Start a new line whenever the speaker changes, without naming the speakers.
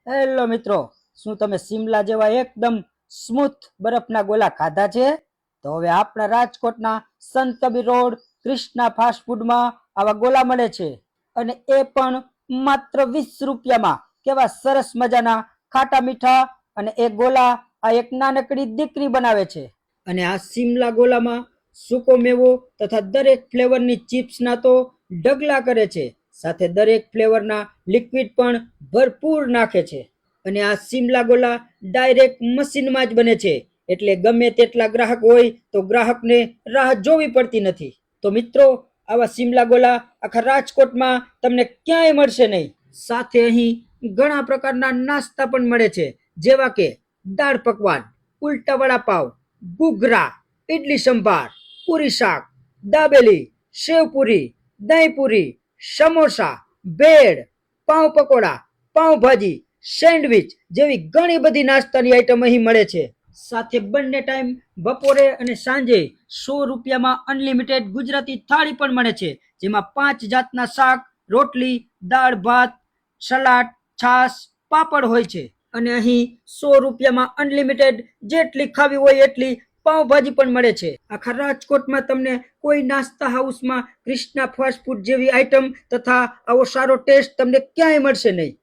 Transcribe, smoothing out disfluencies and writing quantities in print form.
Hello મિત્રો, શું તમે શિમલા જેવા એકદમ સ્મૂથ બરફના ગોલા ખાધા છે? તો હવે આપણા રાજકોટના સંત કબીર રોડ ક્રિષ્ના ફાસ્ટ ફૂડમાં આવા ગોલા મળે છે, અને એ પણ માત્ર 20 રૂપિયામાં. કેવા સરસ મજાના ખાટા મીઠા. અને એ ગોલા આ એક નાનકડી દીકરી બનાવે છે. અને આ શિમલા ગોલામાં સૂકો મેવો તથા દરેક ફ્લેવરની ચિપ્સના તો ઢગલા કરે છે, સાથે દરેક ફ્લેવરના લિક્વિડ પણ ભરપૂર નાખે છે. અને આ શિમલા ગોલા ડાયરેક્ટ મશીનમાં જ બને છે, એટલે ગમે તેટલા ગ્રાહક હોય તો ગ્રાહકને રાહ જોવી પડતી નથી. તો મિત્રો, આવા શિમલા ગોલા આખા રાજકોટમાં તમને ક્યાંય મળશે નહીં. સાથે અહીં ઘણા પ્રકારના નાસ્તા પણ મળે છે, જેવા કે દાળ પકવાન, ઉલટા વડાપાવ, ઘૂઘરા, ઇડલી સંભાર, પૂરી શાક, દાબેલી, સેવપુરી, દહીંપુરી, સમોસા, ભેળ, પાવ પકોડા, પાવભાજી, સેન્ડવિચ જેવી ઘણી બધી નાસ્તાની આઈટમ અહીં મળે છે. સાથે બંને ટાઈમ બપોરે અને સાંજે 100 રૂપિયામાં અનલિમિટેડ ગુજરાતી થાળી પણ મળે છે, જેમાં 5 જાતના શાક, રોટલી, દાળ ભાત, સલાડ, છાશ, પાપડ હોય છે. અને અહીં 100 રૂપિયામાં અનલિમિટેડ જેટલી ખાવી હોય એટલી પાવભાજી પણ મળે છે. આખા રાજકોટમાં તમને કોઈ નાસ્તા હાઉસમાં ક્રિષ્ના ફાસ્ટ ફૂડ જેવી આઈટમ તથા આવો સારો ટેસ્ટ તમને ક્યાંય મળશે નહીં.